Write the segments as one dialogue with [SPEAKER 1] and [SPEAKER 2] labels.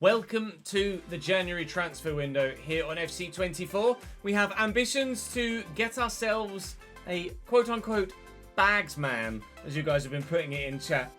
[SPEAKER 1] Welcome to the January transfer window here on FC24. We have ambitions to get ourselves a quote-unquote Bagsman, as you guys have been putting it in chat.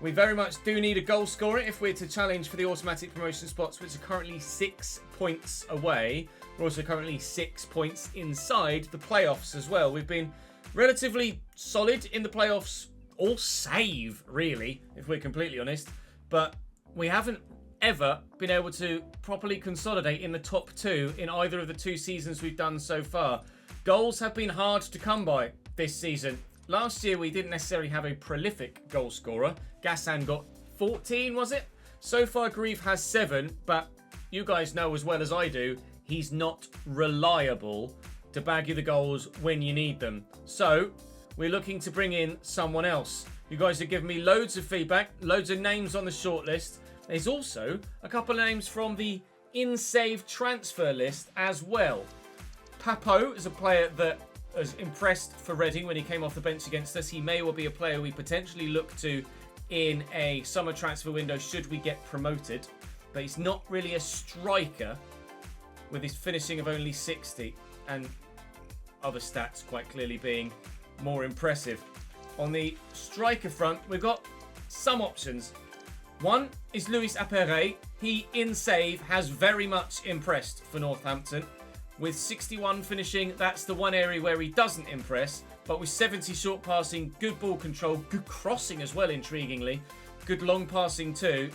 [SPEAKER 1] We very much do need a goal scorer if we're to challenge for the automatic promotion spots, which are currently 6 points away. We're also currently 6 points inside the playoffs as well. We've been relatively solid in the playoffs, all save, really, if we're completely honest. But we haven't ever been able to properly consolidate in the top two in either of the 2 seasons we've done so far. Goals have been hard to come by this season. Last year we didn't necessarily have a prolific goal scorer. Gassan got 14, was it? So far Grieve has 7, but you guys know as well as I do, he's not reliable to bag you the goals when you need them. So we're looking to bring in someone else. You guys have given me loads of feedback, loads of names on the shortlist. There's also a couple of names from the in-save transfer list as well. Papo is a player that has impressed for Reading when he came off the bench against us. He may well be a player we potentially look to in a summer transfer window should we get promoted. But he's not really a striker with his finishing of only 60 and other stats quite clearly being more impressive. On the striker front, we've got some options. One is Luis Apere. He, in save, has very much impressed for Northampton. With 61 finishing, that's the one area where he doesn't impress. But with 70 short passing, good ball control, good crossing as well, intriguingly. Good long passing too.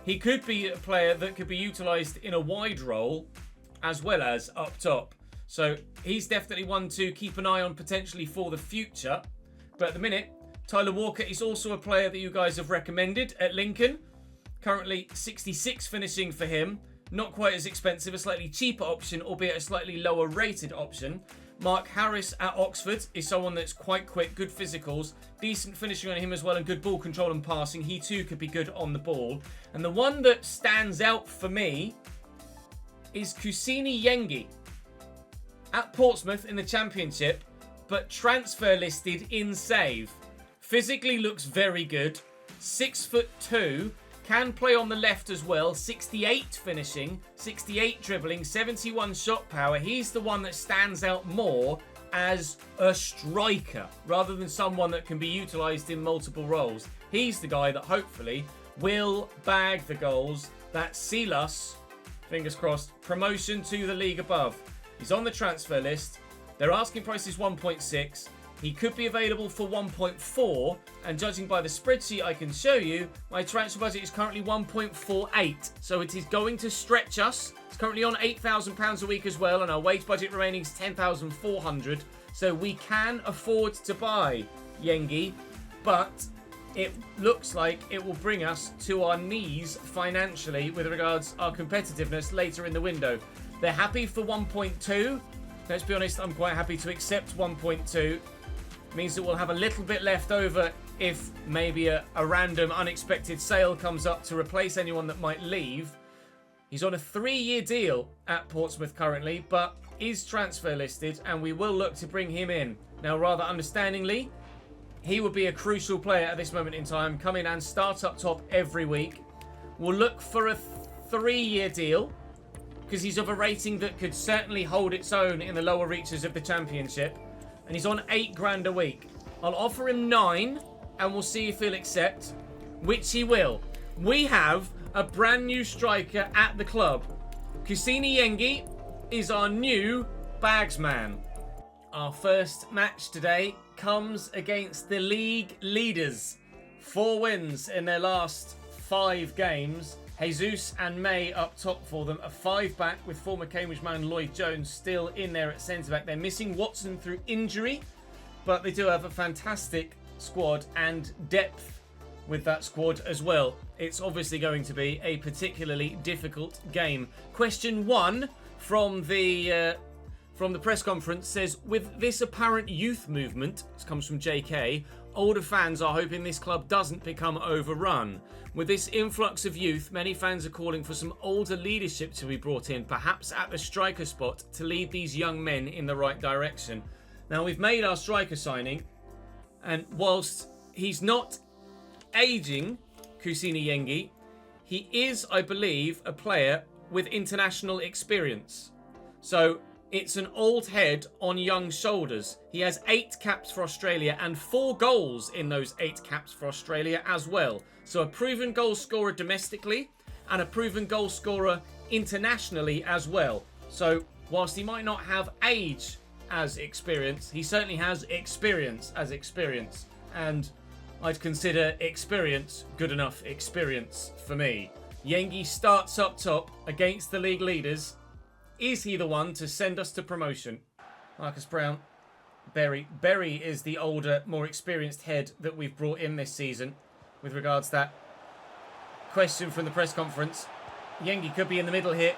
[SPEAKER 1] He could be a player that could be utilised in a wide role as well as up top. So he's definitely one to keep an eye on potentially for the future. But at the minute, Tyler Walker is also a player that you guys have recommended at Lincoln. Currently 66 finishing for him. Not quite as expensive, a slightly cheaper option, albeit a slightly lower rated option. Mark Harris at Oxford is someone that's quite quick, good physicals, decent finishing on him as well, and good ball control and passing. He too could be good on the ball. And the one that stands out for me is Kusini Yengi at Portsmouth in the Championship, but transfer listed in save. Physically looks very good. 6'2", can play on the left as well. 68 finishing, 68 dribbling, 71 shot power. He's the one that stands out more as a striker rather than someone that can be utilised in multiple roles. He's the guy that hopefully will bag the goals that seal us, fingers crossed, promotion to the league above. He's on the transfer list. Their asking price is 1.6. He could be available for 1.4, and judging by the spreadsheet I can show you, my transfer budget is currently 1.48. So it is going to stretch us. It's currently on £8,000 a week as well, and our wage budget remaining is 10,400. So we can afford to buy Yengi, but it looks like it will bring us to our knees financially with regards our competitiveness later in the window. They're happy for 1.2. Let's be honest, I'm quite happy to accept 1.2. Means that we'll have a little bit left over if maybe a random unexpected sale comes up to replace anyone that might leave. He's on a 3-year deal at Portsmouth currently, but is transfer listed, and we will look to bring him in. Now, rather understandingly, he would be a crucial player at this moment in time. Come in and start up top every week. We'll look for a 3-year deal because he's of a rating that could certainly hold its own in the lower reaches of the Championship. And he's on £8 a week. I'll offer him 9 and we'll see if he'll accept, which he will. We have a brand new striker at the club. Kusini Yengi is our new Bagsman. Our first match today comes against the league leaders. 4 wins in their last 5 games. Jesus and May up top for them. A 5-back with former Cambridge man Lloyd Jones still in there at centre-back. They're missing Watson through injury, but they do have a fantastic squad and depth with that squad as well. It's obviously going to be a particularly difficult game. Question 1 from the press conference says, with this apparent youth movement, this comes from JK, older fans are hoping this club doesn't become overrun. With this influx of youth, many fans are calling for some older leadership to be brought in, perhaps at the striker spot, to lead these young men in the right direction. Now, we've made our striker signing, and whilst he's not aging, Kusini Yengi, he is, I believe, a player with international experience. So it's an old head on young shoulders. He has 8 caps for Australia and 4 goals in those 8 caps for Australia as well. So a proven goal scorer domestically and a proven goal scorer internationally as well. So whilst he might not have age as experience, he certainly has experience as experience. And I'd consider experience good enough experience for me. Yengi starts up top against the league leaders. Is he the one to send us to promotion? Marcus Brown, Berry. Berry is the older, more experienced head that we've brought in this season with regards to that question from the press conference. Yengi could be in the middle here.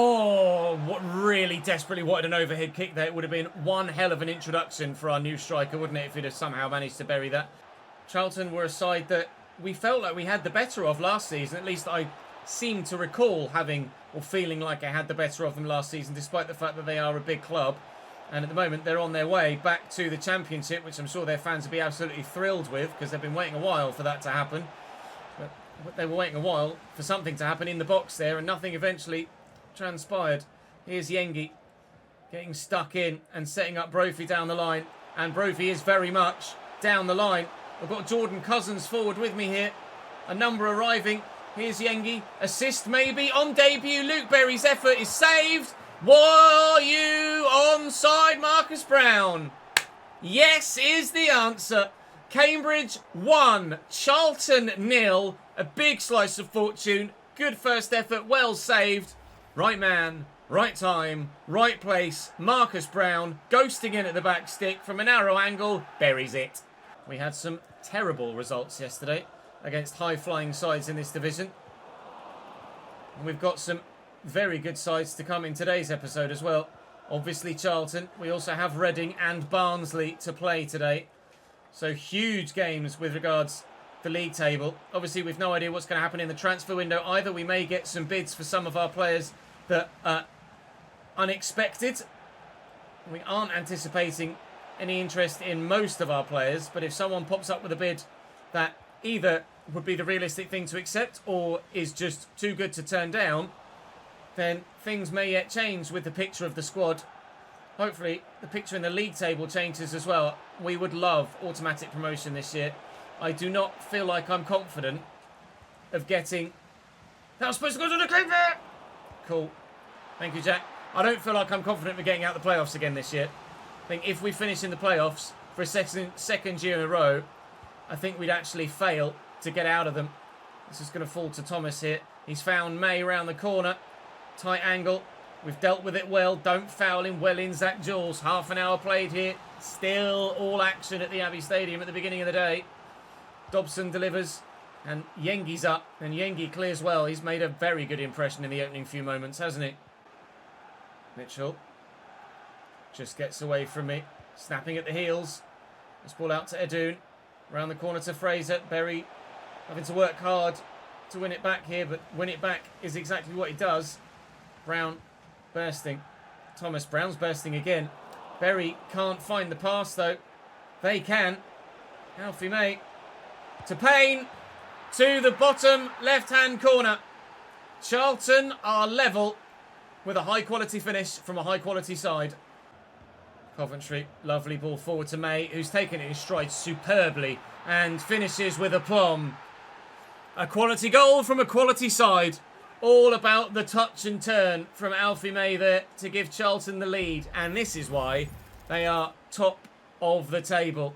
[SPEAKER 1] Oh, what really desperately wanted an overhead kick there. It would have been one hell of an introduction for our new striker, wouldn't it, if he'd have somehow managed to bury that. Charlton were a side that we felt like we had the better of last season. At least I seem to recall having or feeling like I had the better of them last season, despite the fact that they are a big club. And at the moment, they're on their way back to the Championship, which I'm sure their fans will be absolutely thrilled with, because they've been waiting a while for that to happen. But they were waiting a while for something to happen in the box there, and nothing eventually transpired. Here's Yengi getting stuck in and setting up Brophy down the line. And Brophy is very much down the line. I've got Jordan Cousins forward with me here. A number arriving. Here's Yengi. Assist maybe on debut. Luke Berry's effort is saved. Were you onside, Marcus Brown? Yes is the answer. Cambridge 1, Charlton 0. A big slice of fortune. Good first effort, well saved. Right man, right time, right place. Marcus Brown ghosting in at the back stick from a narrow angle. Buries it. We had some terrible results yesterday against high-flying sides in this division. And we've got some very good sides to come in today's episode as well. Obviously Charlton. We also have Reading and Barnsley to play today. So huge games with regards to the league table. Obviously we've no idea what's going to happen in the transfer window either. We may get some bids for some of our players that are unexpected. We aren't anticipating any interest in most of our players, but if someone pops up with a bid that either would be the realistic thing to accept or is just too good to turn down, then things may yet change with the picture of the squad. Hopefully the picture in the league table changes as well. We would love automatic promotion this year. I do not feel like I'm confident of getting... That was supposed to go to the keeper! Cool. Thank you, Jack. I don't feel like I'm confident of getting out the playoffs again this year. I think if we finish in the playoffs for a second year in a row, I think we'd actually fail to get out of them. This is going to fall to Thomas here. He's found May around the corner. Tight angle. We've dealt with it well. Don't foul him. Well in, Zach Jules. Half an hour played here. Still all action at the Abbey Stadium at the beginning of the day. Dobson delivers. And Yengi's up. And Yengi clears well. He's made a very good impression in the opening few moments, hasn't he? Mitchell just gets away from me. Snapping at the heels. This ball out to Edun. Around the corner to Fraser. Berry having to work hard to win it back here. But win it back is exactly what he does. Brown bursting. Thomas Brown's bursting again. Berry can't find the pass though. They can. Alfie May. To Payne. To the bottom left-hand corner. Charlton are level with a high-quality finish from a high-quality side. Coventry, lovely ball forward to May, who's taken it in stride superbly and finishes with aplomb. A quality goal from a quality side. All about the touch and turn from Alfie May there to give Charlton the lead. And this is why they are top of the table.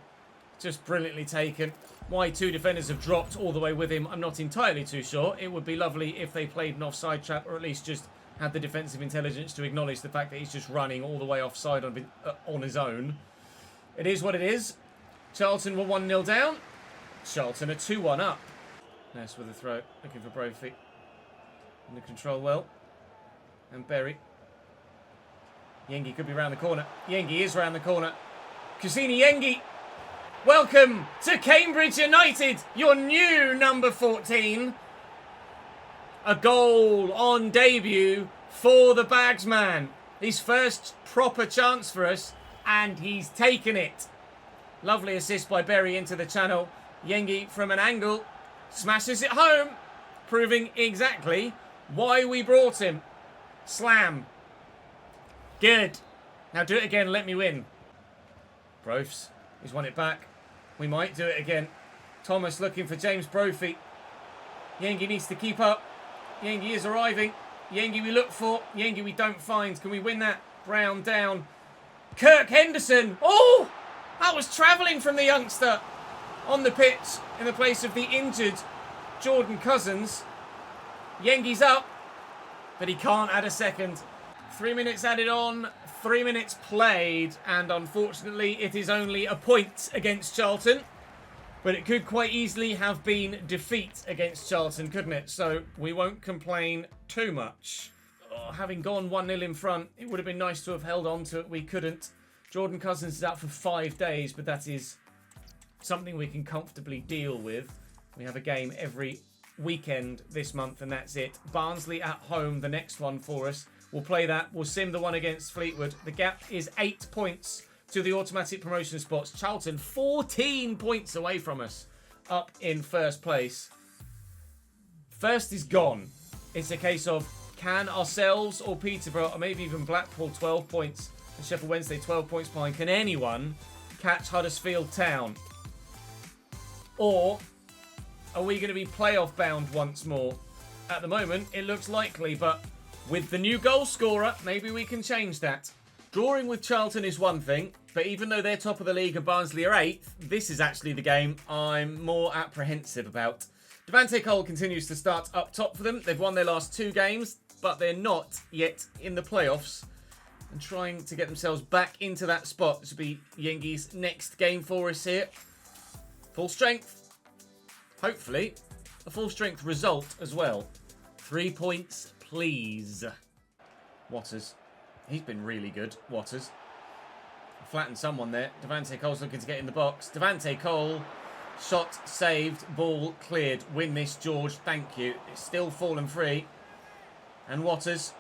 [SPEAKER 1] Just brilliantly taken. Why 2 defenders have dropped all the way with him, I'm not entirely too sure. It would be lovely if they played an offside trap, or at least just had the defensive intelligence to acknowledge the fact that he's just running all the way offside on his own. It is what it is. Charlton were 1-0 down. Charlton are 2-1 up. Ness with a throw, looking for Brophy. Under control well. And Berry. Yengi could be round the corner. Yengi is round the corner. Kusini Yengi. Welcome to Cambridge United, your new number 14. A goal on debut for the Bagsman. His first proper chance for us, and he's taken it. Lovely assist by Berry into the channel. Yengi from an angle Smashes it home. Proving exactly why we brought him. Slam. Good. Now do it again. Let me win. Brofs. He's won it back. We might do it again. Thomas looking for James Brophy. Yengi needs to keep up. Yengi is arriving. Yengi we look for. Yengi we don't find. Can we win that? Brown down. Kirk Henderson. Oh! That was travelling from the youngster on the pitch in the place of the injured Jordan Cousins. Yengi's up, but he can't add a second. 3 minutes added on, 3 minutes played, and unfortunately it is only a point against Charlton. But it could quite easily have been defeat against Charlton, couldn't it? So we won't complain too much. Oh, having gone 1-0 in front, it would have been nice to have held on to it. We couldn't. Jordan Cousins is out for 5 days, but that is something we can comfortably deal with. We have a game every weekend this month, and that's it. Barnsley at home, the next one for us. We'll play that. We'll sim the one against Fleetwood. The gap is 8 points to the automatic promotion spots. Charlton 14 points away from us, up in first place. First is gone. It's a case of, can ourselves or Peterborough or maybe even Blackpool 12 points and Sheffield Wednesday 12 points behind, can anyone catch Huddersfield Town? Or are we going to be playoff bound once more? At the moment it looks likely, but with the new goal scorer maybe we can change that. Drawing with Charlton is one thing, but even though they're top of the league and Barnsley are 8th, this is actually the game I'm more apprehensive about. Devante Cole continues to start up top for them. They've won their last 2 games, but they're not yet in the playoffs and trying to get themselves back into that spot. This will be Yengi's next game for us here. Full strength. Hopefully, a full strength result as well. 3 points, please. Waters. He's been really good, Waters. Flattened someone there. Devante Cole's looking to get in the box. Devante Cole, shot saved, ball cleared. Win this, George, thank you. It's still fallen free. And Waters,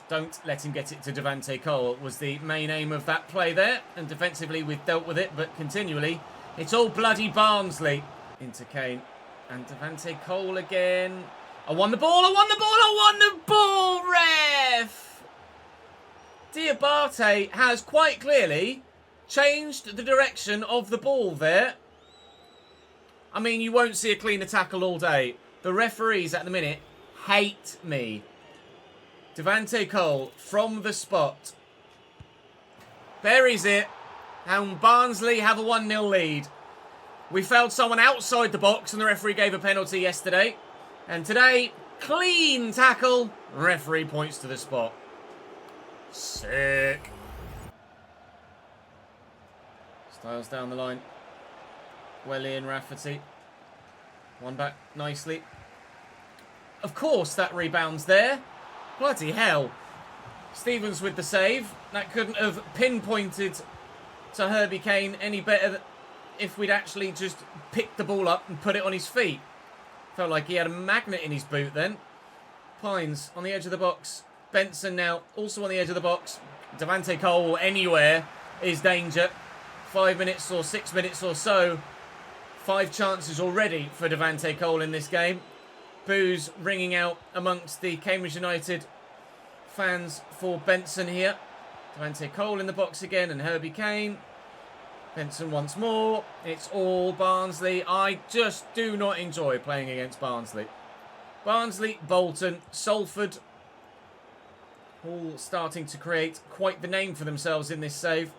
[SPEAKER 1] don't let him get it to Devante Cole, was the main aim of that play there. And defensively we've dealt with it, but continually, it's all bloody Barnsley. Into Kane. And Devante Cole again. I won the ball, I won the ball, I won the ball, ref! Diabate has quite clearly changed the direction of the ball there. I mean, you won't see a cleaner tackle all day. The referees at the minute hate me. Devante Cole from the spot. Buries it. And Barnsley have a 1-0 lead. We fouled someone outside the box and the referee gave a penalty yesterday. And today, clean tackle. Referee points to the spot. Sick. Styles down the line. Well in, Rafferty. One back nicely. Of course that rebounds there. Bloody hell. Stevens with the save. That couldn't have pinpointed to Herbie Kane any better if we'd actually just picked the ball up and put it on his feet. Felt like he had a magnet in his boot then. Pines on the edge of the box. Benson now also on the edge of the box. Devante Cole anywhere is danger. 5 minutes or 6 minutes or so. 5 chances already for Devante Cole in this game. Boos ringing out amongst the Cambridge United fans for Benson here. Devante Cole in the box again and Herbie Kane. Benson once more. It's all Barnsley. I just do not enjoy playing against Barnsley. Barnsley, Bolton, Salford, all starting to create quite the name for themselves in this save.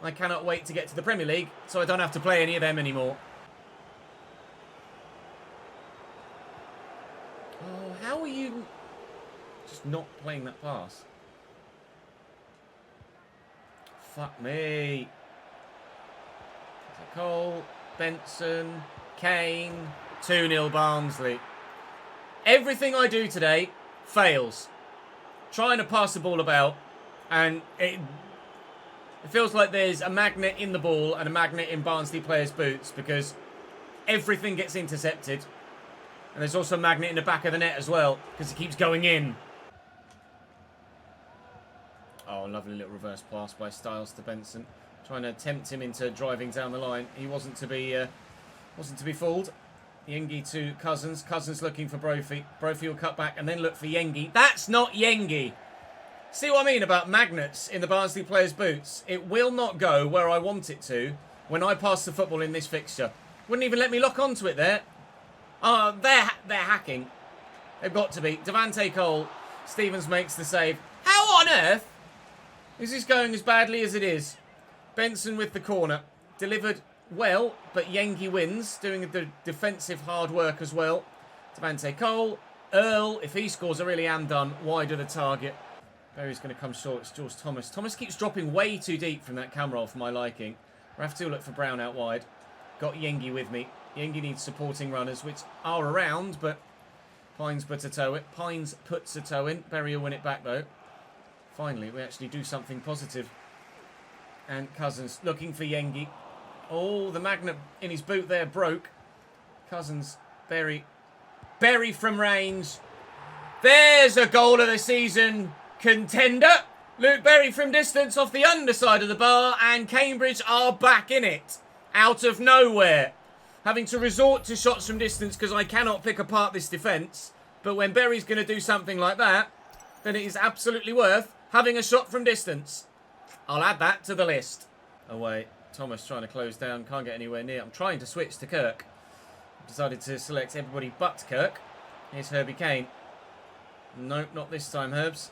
[SPEAKER 1] I cannot wait to get to the Premier League so I don't have to play any of them anymore. Oh, how are you just not playing that pass? Fuck me. Cole, Benson, Kane, 2-0 Barnsley. Everything I do today fails. Trying to pass the ball about, and it feels like there's a magnet in the ball and a magnet in Barnsley players' boots because everything gets intercepted. And there's also a magnet in the back of the net as well because it keeps going in. Oh, lovely little reverse pass by Styles to Benson. Trying to tempt him into driving down the line. He wasn't to be fooled. Yengi to Cousins. Cousins looking for Brophy. Brophy will cut back and then look for Yengi. That's not Yengi. See what I mean about magnets in the Barnsley players' boots? It will not go where I want it to when I pass the football in this fixture. Wouldn't even let me lock onto it there. They're hacking. They've got to be. Devante Cole. Stevens makes the save. How on earth is this going as badly as it is? Benson with the corner. Delivered well, but Yengi wins, doing the defensive hard work as well. Devante Cole. Earl, if he scores, I really am done. Wide of the target. Berry's going to come short. It's George Thomas. Thomas keeps dropping way too deep from that cam roll for my liking. We'll have to look for Brown out wide. Got Yengi with me. Yengi needs supporting runners, which are around, but Pines puts a toe in. Berry will win it back, though. Finally, we actually do something positive. And Cousins looking for Yengi. Oh, the magnet in his boot there broke. Cousins, Berry. Berry from range. There's a goal of the season contender. Luke Berry from distance off the underside of the bar, and Cambridge are back in it. Out of nowhere. Having to resort to shots from distance because I cannot pick apart this defence. But when Berry's going to do something like that, then it is absolutely worth having a shot from distance. I'll add that to the list. Away. Thomas trying to close down. Can't get anywhere near. I'm trying to switch to Kirk. Decided to select everybody but Kirk. Here's Herbie Kane. Nope, not this time, Herbs.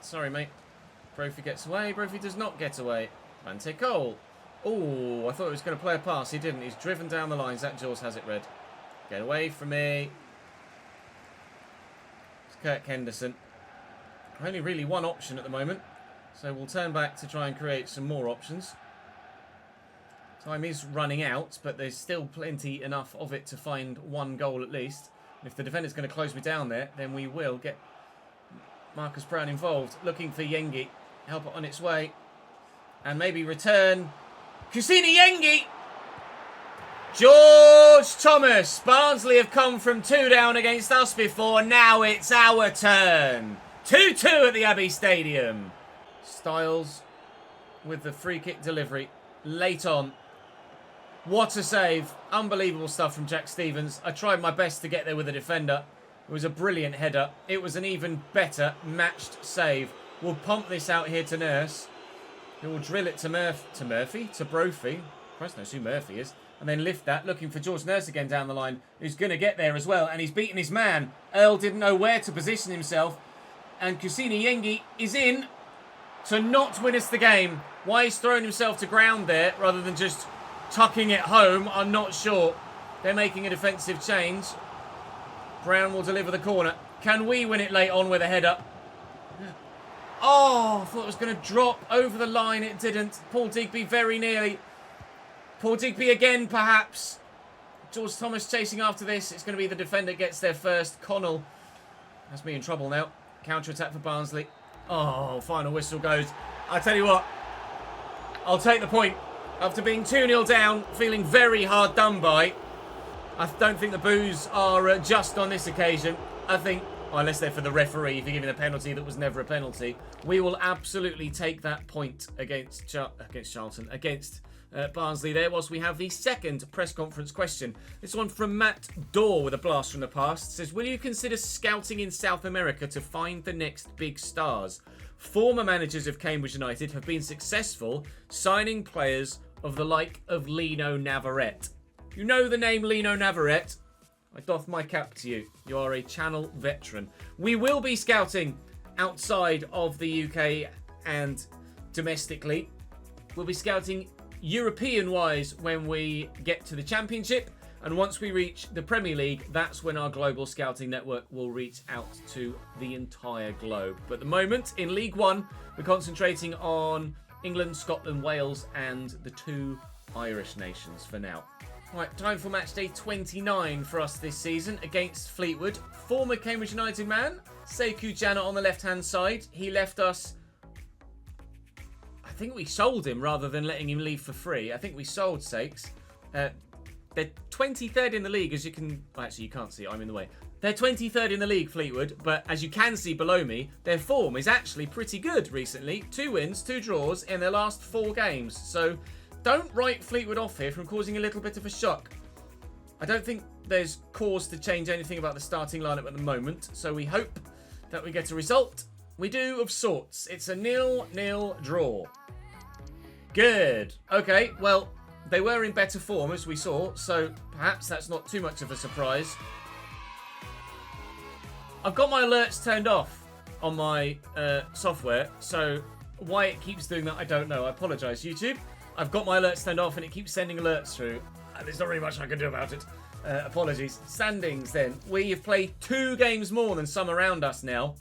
[SPEAKER 1] Sorry, mate. Brophy gets away. Brophy does not get away. Devante Cole. Oh, I thought he was going to play a pass. He didn't. He's driven down the line. Zach Jaws has it red. Get away from me. It's Kirk Henderson. Only really one option at the moment. So we'll turn back to try and create some more options. Time is running out, but there's still plenty enough of it to find one goal at least. If the defender's going to close me down there, then we will get Marcus Brown involved. Looking for Yengi. Help it on its way. And maybe return. Kusini Yengi! George Thomas. Barnsley have come from 2 down against us before. Now it's our turn. 2-2 at the Abbey Stadium. Styles with the free kick delivery. Late on. What a save. Unbelievable stuff from Jack Stevens. I tried my best to get there with a defender. It was a brilliant header. It was an even better matched save. We'll pump this out here to Nurse. He will drill it to Murphy, to Brophy. Christ knows who Murphy is. And then lift that, looking for George Nurse again down the line, who's going to get there as well. And he's beaten his man. Earl didn't know where to position himself. And Kusini Yengi is in to not win us the game. Why he's throwing himself to ground there rather than just tucking it home, I'm not sure. They're making a defensive change. Brown will deliver the corner. Can we win it late on with a header? Oh, I thought it was going to drop over the line. It didn't. Paul Digby very nearly. Paul Digby again, perhaps. George Thomas chasing after this. It's going to be the defender gets there first. Connell has me in trouble now. Counter-attack for Barnsley. Oh, final whistle goes. I tell you what, I'll take the point. After being 2-0 down, feeling very hard done by. I don't think the boos are just on this occasion. I think, unless they're for the referee for giving a penalty that was never a penalty, we will absolutely take that point against Charlton, against Barnsley there, whilst we have the second press conference question. This one from Matt Dorr with a blast from the past. It says, will you consider scouting in South America to find the next big stars? Former managers of Cambridge United have been successful signing players of the like of Lino Navarrete. You know the name Lino Navarrete? I doff my cap to you. You are a channel veteran. We will be scouting outside of the UK and domestically. We'll be scouting European-wise when we get to the Championship. And once we reach the Premier League, that's when our global scouting network will reach out to the entire globe. But at the moment, in League One, we're concentrating on England, Scotland, Wales, and the 2 Irish nations for now. Right, time for match day 29 for us this season against Fleetwood. Former Cambridge United man, Sekou Jana on the left-hand side. He left us... I think we sold him rather than letting him leave for free. I think we sold Sakes. They're 23rd in the league, as you can... Well, actually, you can't see it. I'm in the way. They're 23rd in the league, Fleetwood. But as you can see below me, their form is actually pretty good recently. 2 wins, 2 draws in their last 4 games. So don't write Fleetwood off here from causing a little bit of a shock. I don't think there's cause to change anything about the starting lineup at the moment. So we hope that we get a result. We do of sorts. It's a 0-0 draw. Good. Okay, well, they were in better form as we saw. So perhaps that's not too much of a surprise. I've got my alerts turned off on my software. So why it keeps doing that, I don't know. I apologise, YouTube. I've got my alerts turned off and it keeps sending alerts through. There's not really much I can do about it. Apologies. Standings then. We have played 2 games more than some around us now.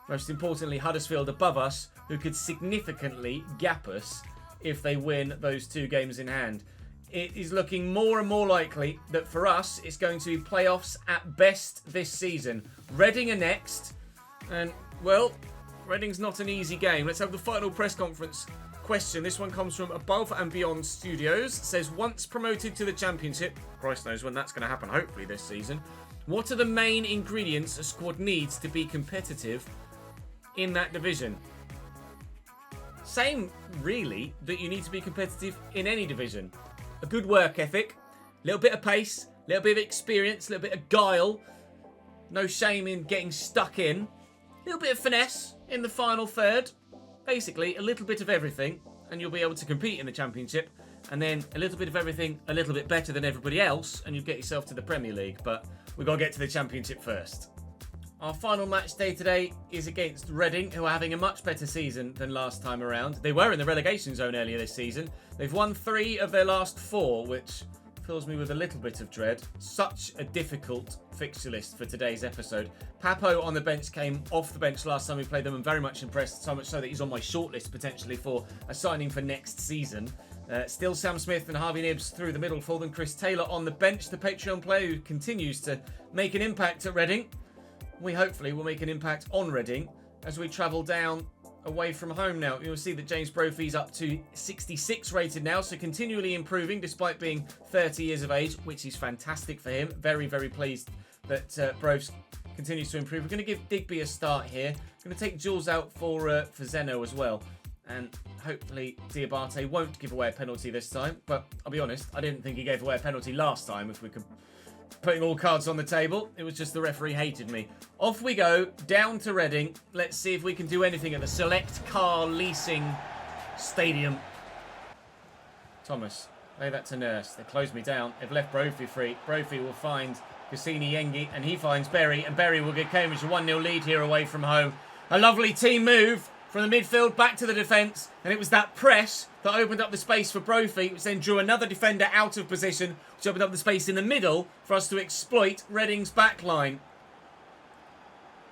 [SPEAKER 1] Most importantly, Huddersfield above us, who could significantly gap us if they win those 2 games in hand. It is looking more and more likely that for us, it's going to be playoffs at best this season. Reading are next. And, well, Reading's not an easy game. Let's have the final press conference question. This one comes from Above and Beyond Studios. It says, once promoted to the Championship, Christ knows when that's going to happen, hopefully this season, what are the main ingredients a squad needs to be competitive in that division? Same, really, that you need to be competitive in any division. A good work ethic, a little bit of pace, a little bit of experience, a little bit of guile, no shame in getting stuck in, a little bit of finesse in the final third. Basically, a little bit of everything, and you'll be able to compete in the Championship. And then a little bit of everything, a little bit better than everybody else, and you'll get yourself to the Premier League. But we've got to get to the Championship first. Our final match day today is against Reading, who are having a much better season than last time around. They were in the relegation zone earlier this season. They've won 3 of their last 4, which fills me with a little bit of dread. Such a difficult fixture list for today's episode. Papo on the bench came off the bench last time we played them and very much impressed, so much so that he's on my shortlist potentially for a signing for next season. Still Sam Smith and Harvey Nibbs through the middle for them. Chris Taylor on the bench, the Patreon player who continues to make an impact at Reading. We hopefully will make an impact on Reading as we travel down away from home now. You'll see that James Brophy's up to 66 rated now, so continually improving despite being 30 years of age, which is fantastic for him. Very, very pleased that Bros continues to improve. We're going to give Digby a start here. Going to take Jules out for Zeno as well. And hopefully Diabate won't give away a penalty this time. But I'll be honest, I didn't think he gave away a penalty last time, if we could... Putting all cards on the table. It was just the referee hated me. Off we go, down to Reading. Let's see if we can do anything at the Select Car Leasing Stadium. Thomas, lay that to Nurse. They closed me down. They've left Brophy free. Brophy will find Kusini Yengi, and he finds Berry, and Berry will get Cambridge a 1-0 lead here away from home. A lovely team move from the midfield back to the defence, and it was that press that opened up the space for Brophy, which then drew another defender out of position, which opened up the space in the middle for us to exploit Reading's back line.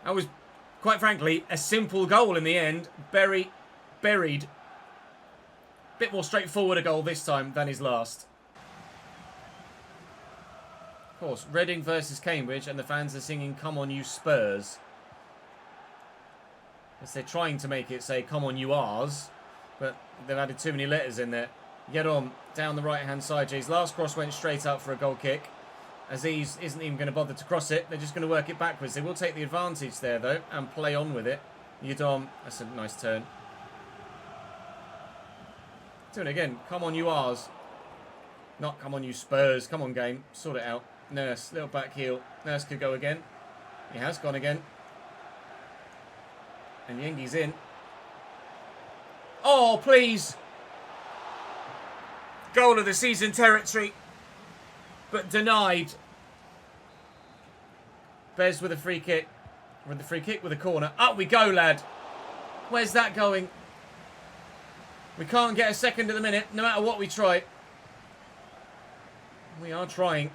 [SPEAKER 1] That was, quite frankly, a simple goal in the end. Berry buried. Bit more straightforward a goal this time than his last. Of course, Reading versus Cambridge, and the fans are singing "Come on, you Spurs." As they're trying to make it say "Come on, you Rs," but they've added too many letters in there. Get on down the right-hand side. Jay's last cross went straight up for a goal kick. Aziz isn't even going to bother to cross it. They're just going to work it backwards. They will take the advantage there, though, and play on with it. Yudom, that's a nice turn. Doing it again. Come on, you Rs. Not come on, you Spurs. Come on, game. Sort it out. Nurse, little back heel. Nurse could go again. He has gone again. And Yengi's in. Oh, please. Goal of the season territory. But denied. Bez with a free kick. With the free kick with a corner. Up we go, lad. Where's that going? We can't get a second at the minute, no matter what we try. We are trying.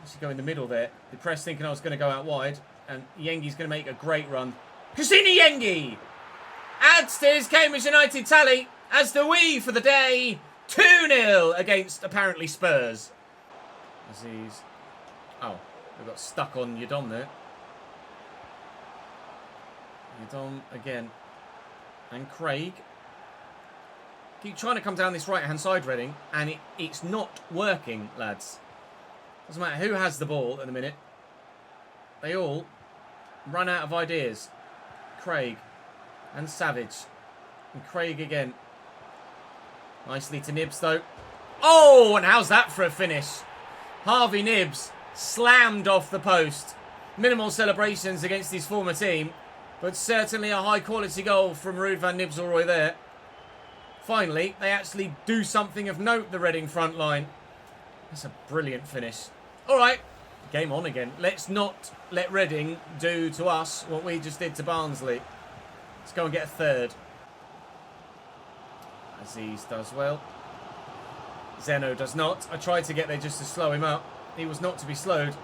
[SPEAKER 1] I should go in the middle there. The press thinking I was going to go out wide. And Yengi's going to make a great run. Kusini Yengi adds to his Cambridge United tally, as do we for the day. 2-0 against apparently Spurs. Aziz. Oh, we got stuck on Yudom there. Yudom again. And Craig. Keep trying to come down this right-hand side, Reading, and it's not working, lads. Doesn't matter who has the ball at the minute. They all run out of ideas. Craig and Savage. And Craig again. Nicely to Nibbs, though. Oh, and how's that for a finish? Harvey Nibbs slammed off the post. Minimal celebrations against his former team, but certainly a high-quality goal from Ruud van Nistelrooy there. Finally, they actually do something of note, the Reading front line. That's a brilliant finish. All right, game on again. Let's not let Reading do to us what we just did to Barnsley. Let's go and get a third. Aziz does well. Zeno does not. I tried to get there just to slow him up. He was not to be slowed.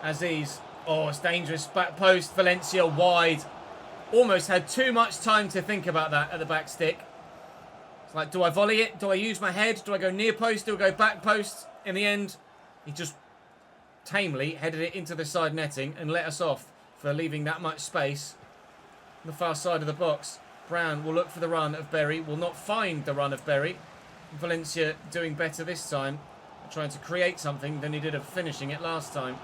[SPEAKER 1] Aziz. Oh, it's dangerous. Back post. Valencia wide. Almost had too much time to think about that at the back stick. It's like, do I volley it? Do I use my head? Do I go near post? Do I go back post? In the end, he just tamely headed it into the side netting and let us off for leaving that much space on the far side of the box. Brown will look for the run of Berry. Will not find the run of Berry. Valencia doing better this time. Trying to create something than he did of finishing it last time.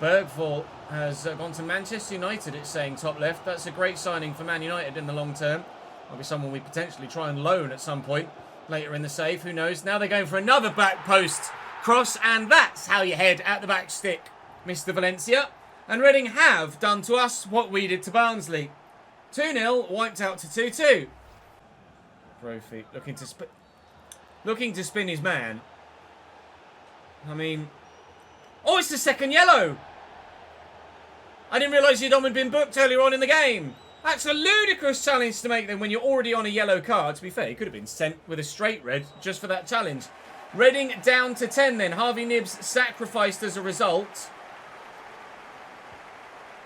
[SPEAKER 1] Bergvall has gone to Manchester United, it's saying top left. That's a great signing for Man United in the long term. Might be someone we potentially try and loan at some point later in the save. Who knows? Now they're going for another back post cross, and that's how you head at the back stick, Mr. Valencia. And Reading have done to us what we did to Barnsley. 2-0, wiped out to 2-2. Brophy looking to spin his man. I mean... Oh, it's the second yellow! I didn't realise you'd been booked earlier on in the game. That's a ludicrous challenge to make then when you're already on a yellow card. To be fair, he could have been sent with a straight red just for that challenge. Reading down to 10 then. Harvey Nibbs sacrificed as a result.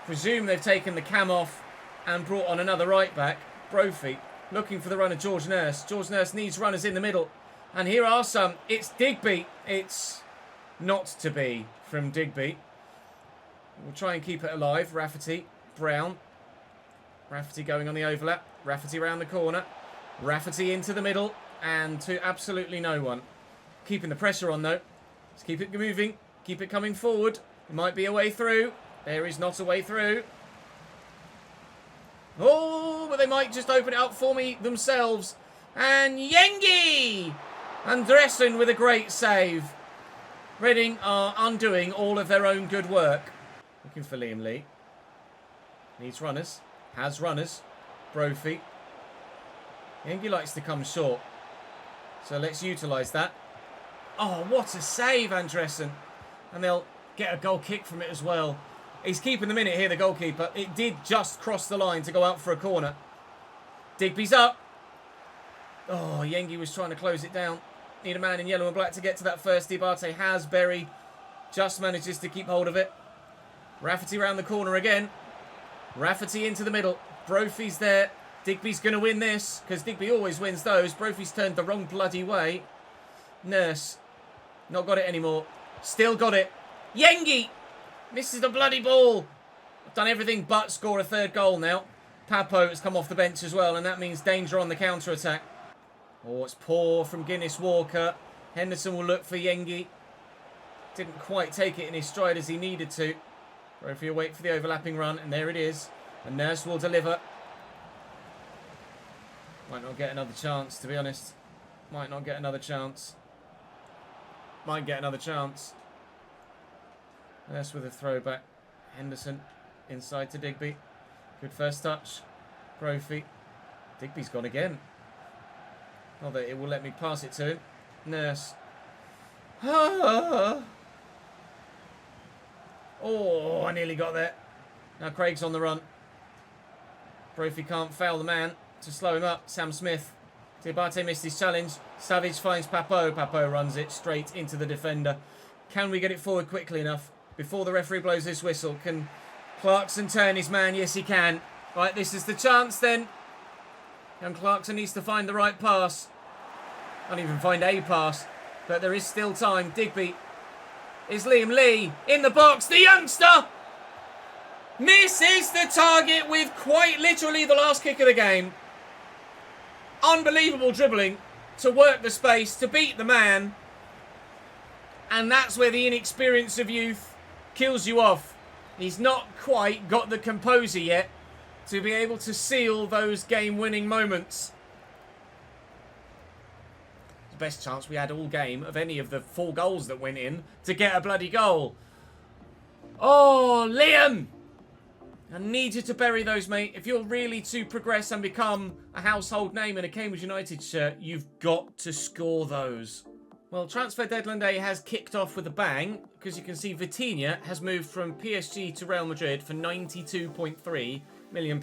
[SPEAKER 1] Presume they've taken the cam off and brought on another right back. Brophy looking for the run of George Nurse. George Nurse needs runners in the middle. And here are some. It's Digby. It's not to be from Digby. We'll try and keep it alive. Rafferty. Brown. Rafferty going on the overlap. Rafferty round the corner. Rafferty into the middle. And to absolutely no one. Keeping the pressure on though. Let's keep it moving. Keep it coming forward. It might be a way through. There is not a way through. Oh, but they might just open it up for me themselves. And Yengi! Andresen with a great save. Reading are undoing all of their own good work. Looking for Liam Lee. Needs runners. Has runners. Brophy. Yengi likes to come short. So let's utilise that. Oh, what a save, Andresen. And they'll get a goal kick from it as well. He's keeping them in it here, the goalkeeper. It did just cross the line to go out for a corner. Digby's up. Oh, Yengi was trying to close it down. Need a man in yellow and black to get to that first. Diabate has Berry. Just manages to keep hold of it. Rafferty round the corner again. Rafferty into the middle. Brophy's there. Digby's going to win this, because Digby always wins those. Brophy's turned the wrong bloody way. Nurse. Not got it anymore. Still got it. Yengi! Misses the bloody ball. I've done everything but score a third goal now. Papo has come off the bench as well, and that means danger on the counter-attack. Oh, it's poor from Guinness Walker. Henderson will look for Yengi. Didn't quite take it in his stride as he needed to. Brophy will wait for the overlapping run, and there it is. And Nurse will deliver. Might not get another chance, to be honest. Might not get another chance. Might get another chance. Nurse with a throwback. Henderson inside to Digby. Good first touch. Brophy. Digby's gone again. Not that it will let me pass it to him. Nurse. Oh, I nearly got there. Now Craig's on the run. Brophy can't foul the man to slow him up. Sam Smith. Diabate missed his challenge. Savage finds Papo. Papo runs it straight into the defender. Can we get it forward quickly enough before the referee blows this whistle? Can Clarkson turn his man? Yes, he can. Right, this is the chance then. Young Clarkson needs to find the right pass. Can't even find a pass. But there is still time. Digby. Is Liam Lee in the box? The youngster misses the target with quite literally the last kick of the game. Unbelievable dribbling to work the space, to beat the man. And that's where the inexperience of youth kills you off. He's not quite got the composure yet to be able to seal those game-winning moments. the best chance we had all game of any of the 4 goals that went in to get a bloody goal. Oh, Liam! I need you to bury those, mate. If you're really to progress and become a household name in a Cambridge United shirt, you've got to score those. Well, transfer deadline day has kicked off with a bang, because you can see Vitinha has moved from PSG to Real Madrid for £92.3 million.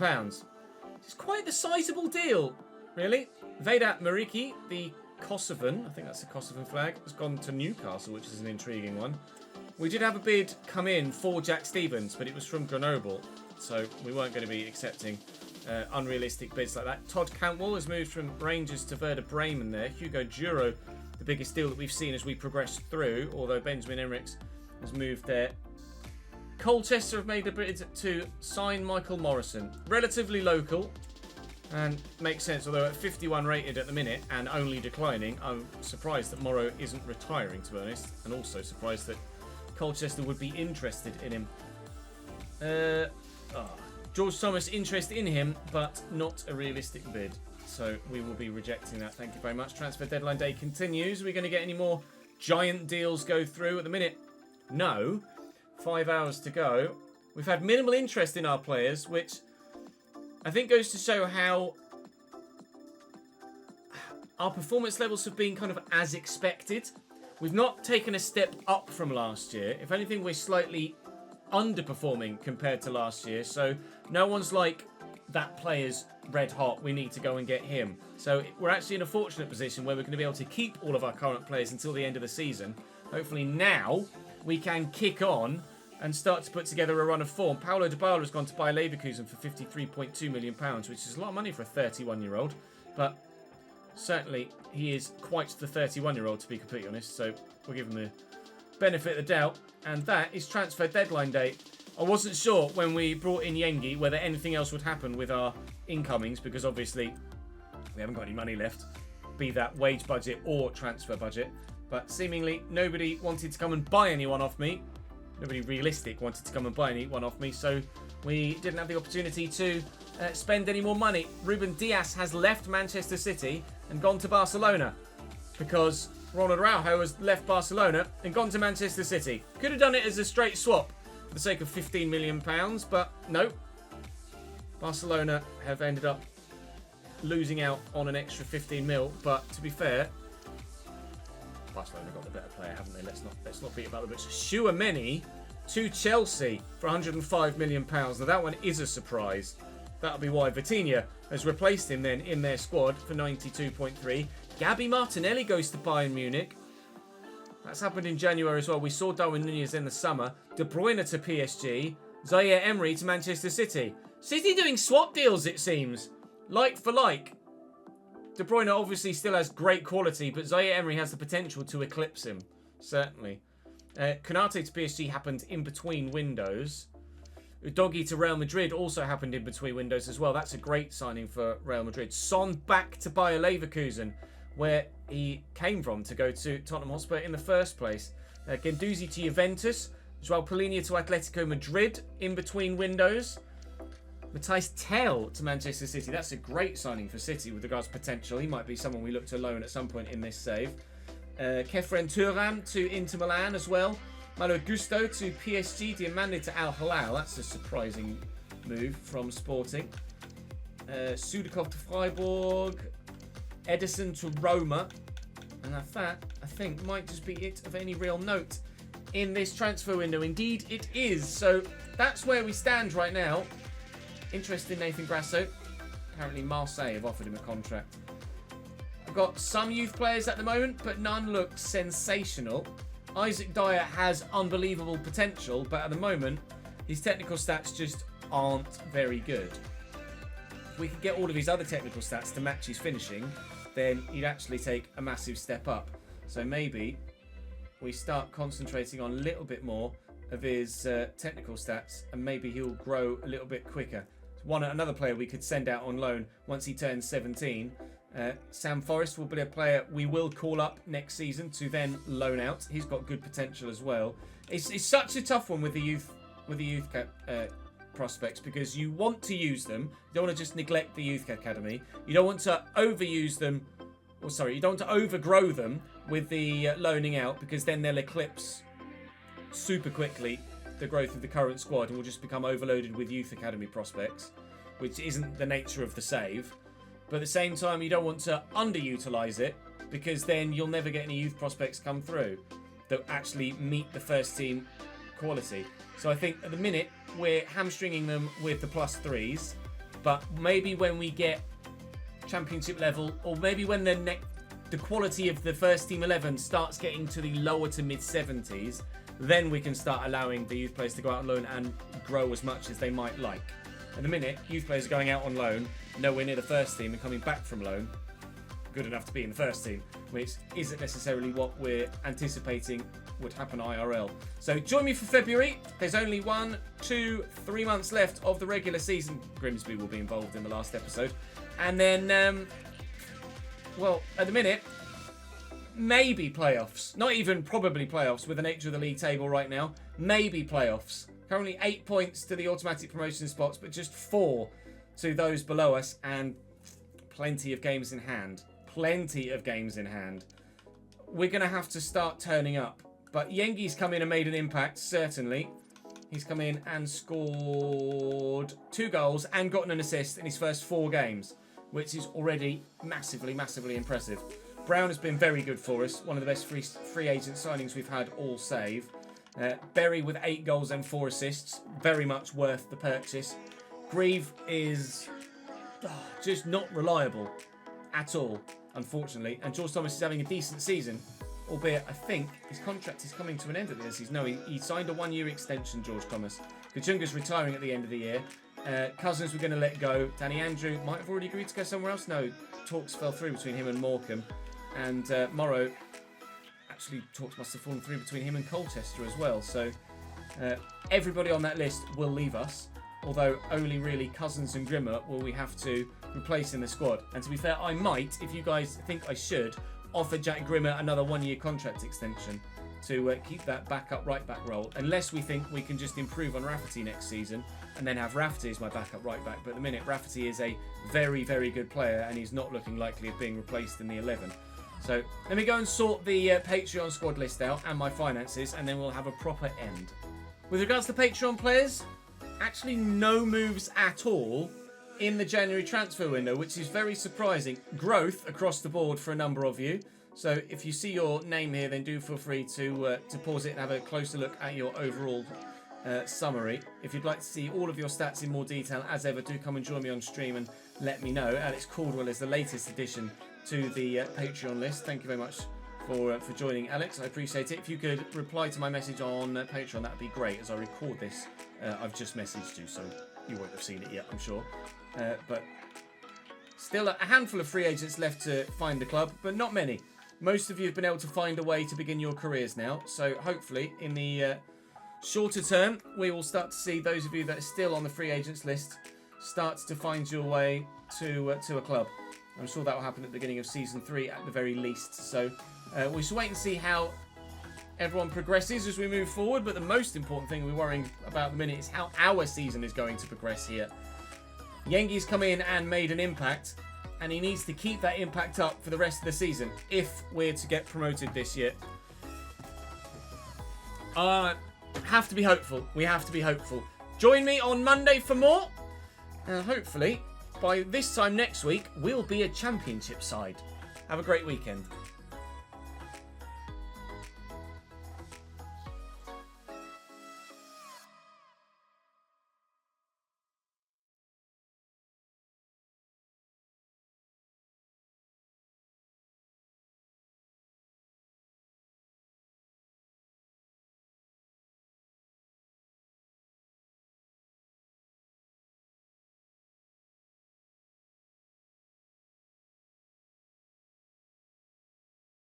[SPEAKER 1] It's quite the sizable deal, really. Vedat Mariki, the Kosovan, I think that's the Kosovan flag, has gone to Newcastle, which is an intriguing one. We did have a bid come in for Jack Stevens, but it was from Grenoble, so we weren't going to be accepting unrealistic bids like that. Todd Cantwell has moved from Rangers to Werder Bremen there. Hugo Duro, the biggest deal that we've seen as we progress through, although Benjamin Emmerich has moved there. Colchester have made a bid to sign Michael Morrison. Relatively local, and makes sense, although at 51 rated at the minute and only declining. I'm surprised that Morrow isn't retiring, to be honest, and also surprised that Colchester would be interested in him. George Thomas, interest in him, but not a realistic bid. So we will be rejecting that. Thank you very much. Transfer deadline day continues. Are we going to get any more giant deals go through at the minute? No. 5 hours to go. We've had minimal interest in our players, which I think goes to show how our performance levels have been kind of as expected. We've not taken a step up from last year. If anything, we're slightly underperforming compared to last year. So no one's like, that player's red hot, we need to go and get him. So we're actually in a fortunate position where we're going to be able to keep all of our current players until the end of the season. Hopefully now we can kick on and start to put together a run of form. Paulo Dybala has gone to Bayer Leverkusen for £53.2 million, which is a lot of money for a 31-year-old. But certainly he is quite the 31-year-old, to be completely honest. So we'll give him the benefit of the doubt. And that is transfer deadline day. I wasn't sure when we brought in Yengi whether anything else would happen with our incomings, because obviously we haven't got any money left, be that wage budget or transfer budget. But seemingly nobody wanted to come and buy anyone off me. Nobody realistic wanted to come and buy anyone off me, so we didn't have the opportunity to spend any more money. Ruben Dias has left Manchester City and gone to Barcelona, because Ronald Araujo has left Barcelona and gone to Manchester City. Could have done it as a straight swap for the sake of £15 million, but no. Barcelona have ended up losing out on an extra 15 mil, but to be fair, Barcelona got the better player, haven't they? Let's not beat about the bush. Tchouaméni to Chelsea for £105 million. Now that one is a surprise. That'll be why Vitinha has replaced him then in their squad for 92.3. Gabby Martinelli goes to Bayern Munich. That's happened in January as well. We saw Darwin Núñez in the summer. De Bruyne to PSG. Zaire Emery to Manchester City. City doing swap deals, it seems. Like for like. De Bruyne obviously still has great quality, but Zaire Emery has the potential to eclipse him. Certainly. Konate to PSG happened in between windows. Udogi to Real Madrid also happened in between windows as well. That's a great signing for Real Madrid. Son back to Bayer Leverkusen, where he came from to go to Tottenham Hotspur in the first place. Guendouzi to Juventus. Joao Palhinha to Atletico Madrid in between windows. Matthijs Tel to Manchester City. That's a great signing for City with regards to potential. He might be someone we look to loan at some point in this save. Kefren Turam to Inter Milan as well. Malo Gusto to PSG. Diamande to Al Hilal. That's a surprising move from Sporting. Sudakov to Freiburg. Edison to Roma. And that, I think, might just be it of any real note in this transfer window. Indeed, it is. So that's where we stand right now. Interest in Nathan Grasso. Apparently Marseille have offered him a contract. I've got some youth players at the moment, but none look sensational. Isaac Dyer has unbelievable potential, but at the moment, his technical stats just aren't very good. If we could get all of his other technical stats to match his finishing, then he'd actually take a massive step up. So maybe we start concentrating on a little bit more of his technical stats, and maybe he'll grow a little bit quicker. Another player we could send out on loan once he turns 17. Sam Forrest will be a player we will call up next season to then loan out. He's got good potential as well. It's such a tough one with the youth prospects, because you want to use them. You don't want to just neglect the youth academy. You don't want to overuse them you don't want to overgrow them with the loaning out, because then they'll eclipse super quickly the growth of the current squad and will just become overloaded with youth academy prospects, which isn't the nature of the save. But at the same time, you don't want to underutilise it, because then you'll never get any youth prospects come through that actually meet the first team quality. So I think at the minute we're hamstringing them with the +3s, but maybe when we get championship level, or maybe when the quality of the first team 11 starts getting to the lower to mid 70s, then we can start allowing the youth players to go out on loan and grow as much as they might like. At the minute, youth players are going out on loan, nowhere near the first team, and coming back from loan, good enough to be in the first team, which isn't necessarily what we're anticipating would happen IRL. So join me for February. There's only 1, 2, 3 months left of the regular season. Grimsby will be involved in the last episode. And then, well, at the minute, maybe playoffs. Not even probably playoffs with the nature of the league table right now. Maybe playoffs. Currently 8 points to the automatic promotion spots, but just 4 to those below us, and plenty of games in hand. Plenty of games in hand. We're going to have to start turning up. But Yengi's come in and made an impact, certainly. He's come in and scored 2 goals and gotten an assist in his first 4 games, which is already massively, massively impressive. Brown has been very good for us. One of the best free agent signings we've had all save. Berry with 8 goals and 4 assists. Very much worth the purchase. Grieve is just not reliable at all, unfortunately. And George Thomas is having a decent season, albeit I think his contract is coming to an end at this season. No, he signed a 1-year extension, George Thomas. Kachunga's retiring at the end of the year. Cousins we're going to let go. Danny Andrew might have already agreed to go somewhere else. No, talks fell through between him and Morecambe. And Morrow, actually talks must have fallen through between him and Colchester as well. So everybody on that list will leave us. Although only really Cousins and Grimmer will we have to replace in the squad. And to be fair, I might, if you guys think I should, offer Jack Grimmer another 1-year contract extension to keep that backup right back role. Unless we think we can just improve on Rafferty next season and then have Rafferty as my backup right back. But at the minute, Rafferty is a very, very good player and he's not looking likely of being replaced in the 11. So let me go and sort the Patreon squad list out and my finances, and then we'll have a proper end. With regards to Patreon players, actually no moves at all in the January transfer window, which is very surprising. Growth across the board for a number of you. So if you see your name here, then do feel free to pause it and have a closer look at your overall summary. If you'd like to see all of your stats in more detail, as ever, do come and join me on stream and let me know. Alex Caldwell is the latest addition to the Patreon list. Thank you very much for joining, Alex. I appreciate it. If you could reply to my message on Patreon, that would be great. As I record this, I've just messaged you, so you won't have seen it yet, I'm sure. But still a handful of free agents left to find the club, but not many. Most of you have been able to find a way to begin your careers now. So hopefully in the shorter term, we will start to see those of you that are still on the free agents list start to find your way to a club. I'm sure that will happen at the beginning of Season 3 at the very least. So we should wait and see how everyone progresses as we move forward. But the most important thing we're worrying about at the minute is how our season is going to progress here. Yengi's come in and made an impact, and he needs to keep that impact up for the rest of the season if we're to get promoted this year. Have to be hopeful. We have to be hopeful. Join me on Monday for more. And hopefully, by this time next week, we'll be a championship side. Have a great weekend.